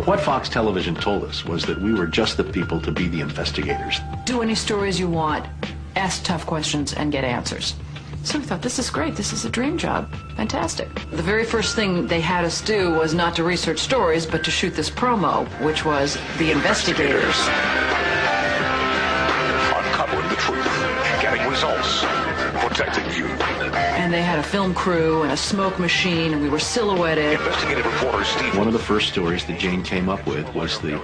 What Fox Television told us was that we were just the people to be the investigators. Do any stories you want, ask tough questions, and get answers. So we thought, this is great, this is a dream job, fantastic. The very first thing they had us do was not to research stories, but to shoot this promo, which was The Investigators. Uncovering the truth, getting results, protecting you. And they had a film crew and a smoke machine, and we were silhouetted. Investigative reporter Steve. One of the first stories that Jane came up with was the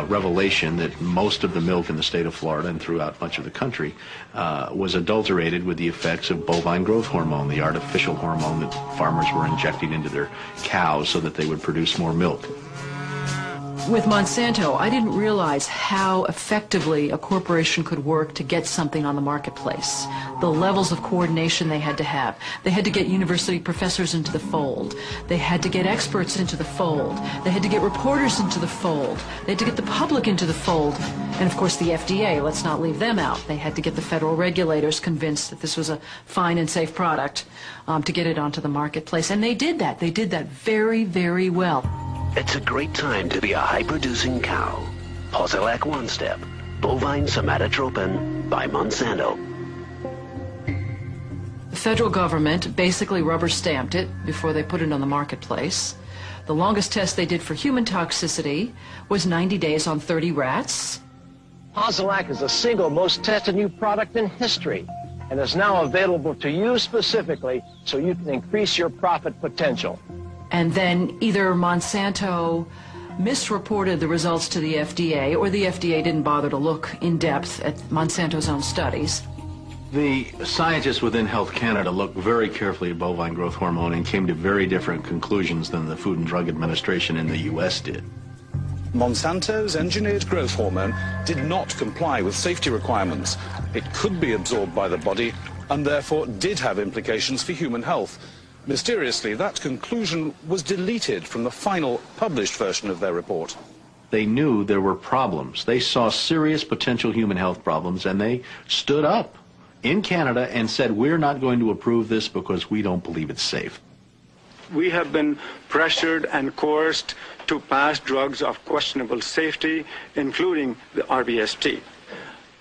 revelation that most of the milk in the state of Florida and throughout much of the country was adulterated with the effects of bovine growth hormone, the artificial hormone that farmers were injecting into their cows so that they would produce more milk. With Monsanto, I didn't realize how effectively a corporation could work to get something on the marketplace. The levels of coordination they had to have. They had to get university professors into the fold. They had to get experts into the fold. They had to get reporters into the fold. They had to get the public into the fold. And of course the FDA, let's not leave them out. They had to get the federal regulators convinced that this was a fine and safe product to get it onto the marketplace. And they did that. They did that very, very well. It's a great time to be a high-producing cow. Posilac One Step, bovine somatotropin by Monsanto. The federal government basically rubber-stamped it before they put it on the marketplace. The longest test they did for human toxicity was 90 days on 30 rats. Posilac is the single most tested new product in history and is now available to you specifically so you can increase your profit potential. And then either Monsanto misreported the results to the FDA, or the FDA didn't bother to look in depth at Monsanto's own studies. The scientists within Health Canada looked very carefully at bovine growth hormone and came to very different conclusions than the Food and Drug Administration in the U.S. did. Monsanto's engineered growth hormone did not comply with safety requirements. It could be absorbed by the body and therefore did have implications for human health. Mysteriously, that conclusion was deleted from the final published version of their report. They knew there were problems. They saw serious potential human health problems, and they stood up in Canada and said, we're not going to approve this because we don't believe it's safe. We have been pressured and coerced to pass drugs of questionable safety, including the RBST.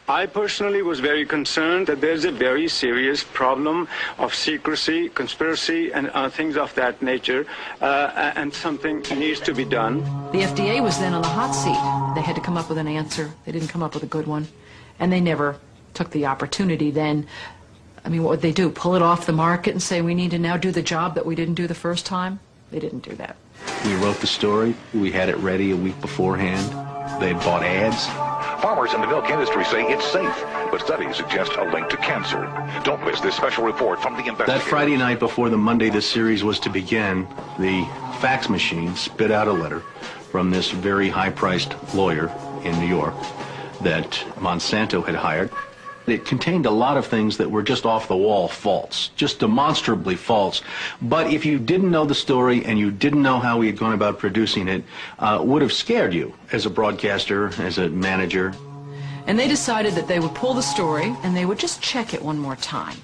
I personally was very concerned that there's a very serious problem of secrecy, conspiracy, and things of that nature, and something needs to be done. The FDA was then on the hot seat. They had to come up with an answer. They didn't come up with a good one. And they never took the opportunity then. I mean, what would they do? Pull it off the market and say, we need to now do the job that we didn't do the first time? They didn't do that. We wrote the story. We had it ready a week beforehand. They bought ads. Farmers in the milk industry say it's safe, but studies suggest a link to cancer. Don't miss this special report from the investigators. That Friday night before the Monday this series was to begin, the fax machine spit out a letter from this very high-priced lawyer in New York that Monsanto had hired. It contained a lot of things that were just off-the-wall false, just demonstrably false. But if you didn't know the story and you didn't know how we had gone about producing it, would have scared you as a broadcaster, as a manager. And they decided that they would pull the story and they would just check it one more time.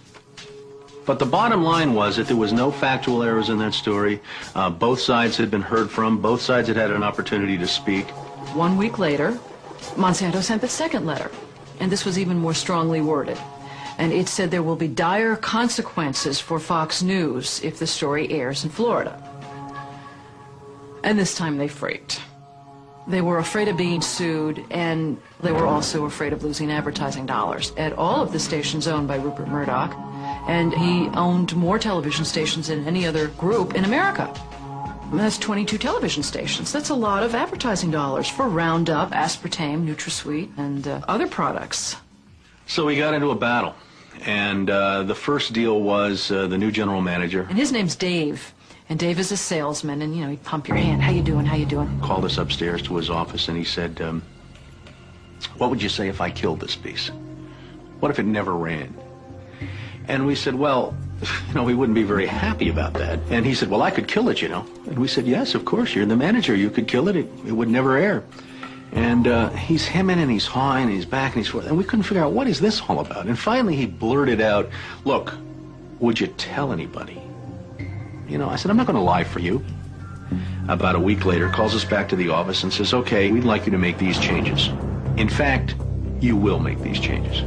But the bottom line was that there was no factual errors in that story. Both sides had been heard from. Both sides had had an opportunity to speak. 1 week later, Monsanto sent the second letter. And this was even more strongly worded. And it said there will be dire consequences for Fox News if the story airs in Florida. And this time they freaked. They were afraid of being sued, and they were also afraid of losing advertising dollars at all of the stations owned by Rupert Murdoch. And he owned more television stations than any other group in America. And that's 22 television stations. That's a lot of advertising dollars for Roundup, aspartame, NutraSweet, and other products. So we got into a battle. And the first deal was the new general manager. And his name's Dave. And Dave is a salesman, and, you know, he'd pump your hand. How you doing? How you doing? Called us upstairs to his office, and he said, what would you say if I killed this piece? What if it never ran? And we said, well, you know, we wouldn't be very happy about that. And he said, well, I could kill it, you know. And we said, yes, of course, you're the manager. You could kill it. It would never air. And he's hemming and he's hawing and he's back and he's forth. And we couldn't figure out, what is this all about? And finally he blurted out, look, would you tell anybody? You know, I said, I'm not going to lie for you. About a week later, calls us back to the office and says, okay, we'd like you to make these changes. In fact, you will make these changes.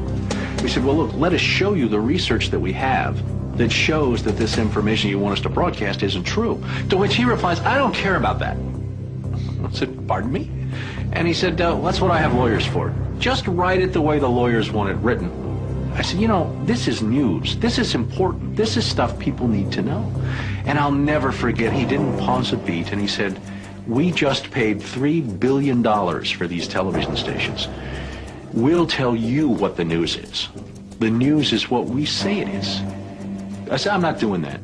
We said, well, look, let us show you the research that we have that shows that this information you want us to broadcast isn't true. To which he replies, I don't care about that. I said, pardon me? And he said, that's what I have lawyers for. Just write it the way the lawyers want it written. I said, you know, this is news. This is important. This is stuff people need to know. And I'll never forget, he didn't pause a beat, and he said, we just paid $3 billion for these television stations. We'll tell you what the news is. The news is what we say it is. I said, I'm not doing that.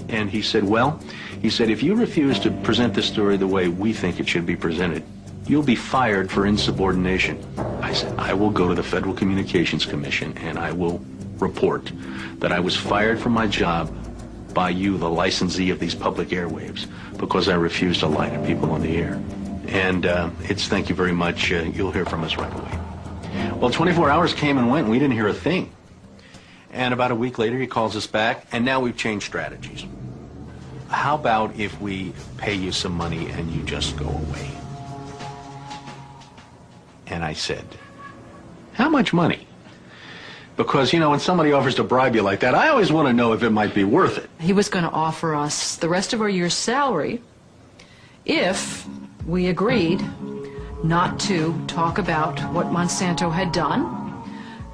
And he said, well, he said, if you refuse to present this story the way we think it should be presented, you'll be fired for insubordination. I said, I will go to the Federal Communications Commission and I will report that I was fired from my job by you, the licensee of these public airwaves, because I refused to lie to people on the air. And it's thank you very much. You'll hear from us right away. Well, 24 hours came and went and we didn't hear a thing. And about a week later, he calls us back, and now we've changed strategies. How about if we pay you some money and you just go away? And I said, how much money? Because, you know, when somebody offers to bribe you like that, I always want to know if it might be worth it. He was going to offer us the rest of our year's salary if we agreed not to talk about what Monsanto had done,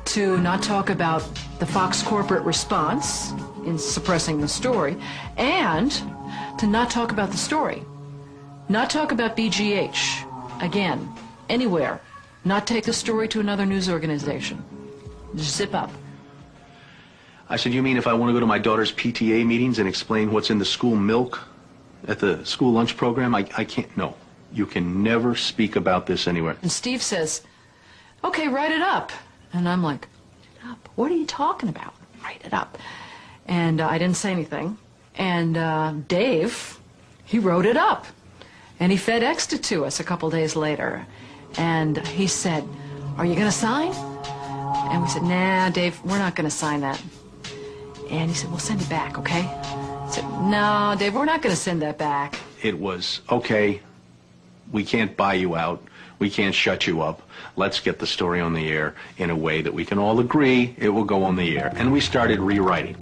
to not talk about the Fox corporate response in suppressing the story, and to not talk about the story. Not talk about BGH, again, anywhere. Not take the story to another news organization. Just zip up. I said, you mean if I want to go to my daughter's PTA meetings and explain what's in the school milk at the school lunch program? I can't. No. You can never speak about this anywhere. And Steve says, okay, write it up. And I'm like, write it up? What are you talking about? Write it up. And I didn't say anything. And Dave, he wrote it up. And he FedExed it to us a couple days later. And he said, are you going to sign? And we said, nah, Dave, we're not going to sign that. And he said, well, send it back, okay? I said, no, Dave, we're not going to send that back. It was, okay, we can't buy you out. We can't shut you up. Let's get the story on the air in a way that we can all agree it will go on the air. And we started rewriting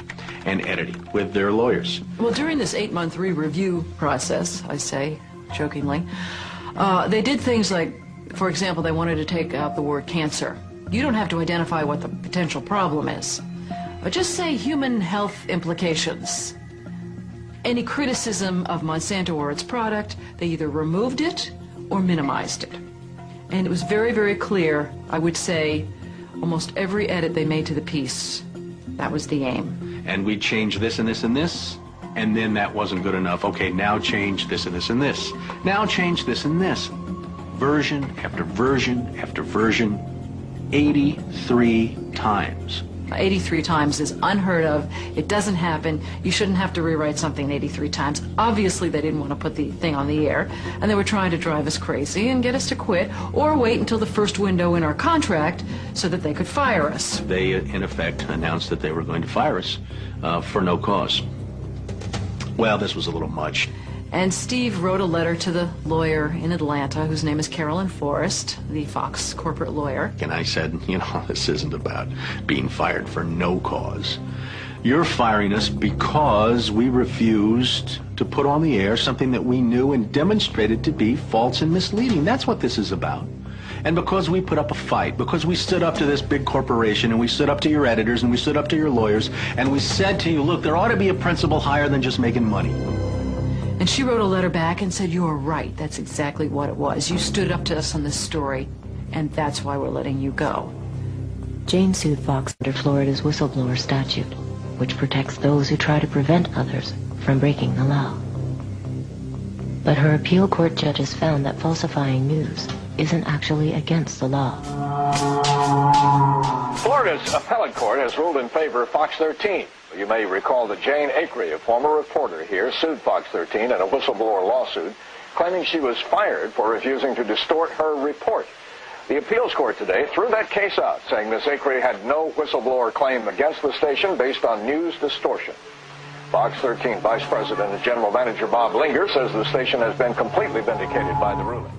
and editing with their lawyers. Well, during this 8-month re-review process, I say jokingly, they did things like, for example, they wanted to take out the word cancer. You don't have to identify what the potential problem is. Just say human health implications. Any criticism of Monsanto or its product, they either removed it or minimized it. And it was very, very clear, I would say, almost every edit they made to the piece, that was the aim. And we changed this and this and this, and then that wasn't good enough. Okay, now change this and this and this. Now change this and this. Version after version after version, 83 times. 83 times is unheard of. It doesn't happen. You shouldn't have to rewrite something 83 times. Obviously, they didn't want to put the thing on the air, and they were trying to drive us crazy and get us to quit or wait until the first window in our contract so that they could fire us. They, in effect, announced that they were going to fire us for no cause. Well, this was a little much. And Steve wrote a letter to the lawyer in Atlanta, whose name is Carolyn Forrest, the Fox corporate lawyer. And I said, you know, this isn't about being fired for no cause. You're firing us because we refused to put on the air something that we knew and demonstrated to be false and misleading. That's what this is about. And because we put up a fight, because we stood up to this big corporation, and we stood up to your editors, and we stood up to your lawyers, and we said to you, look, there ought to be a principle higher than just making money. And she wrote a letter back and said, you are right. That's exactly what it was. You stood up to us on this story, and that's why we're letting you go. Jane sued Fox under Florida's whistleblower statute, which protects those who try to prevent others from breaking the law. But her appeal court judges found that falsifying news isn't actually against the law. Florida's appellate court has ruled in favor of Fox 13. You may recall that Jane Akre, a former reporter here, sued Fox 13 in a whistleblower lawsuit, claiming she was fired for refusing to distort her report. The appeals court today threw that case out, saying Ms. Akre had no whistleblower claim against the station based on news distortion. Fox 13 Vice President and General Manager Bob Linger says the station has been completely vindicated by the ruling.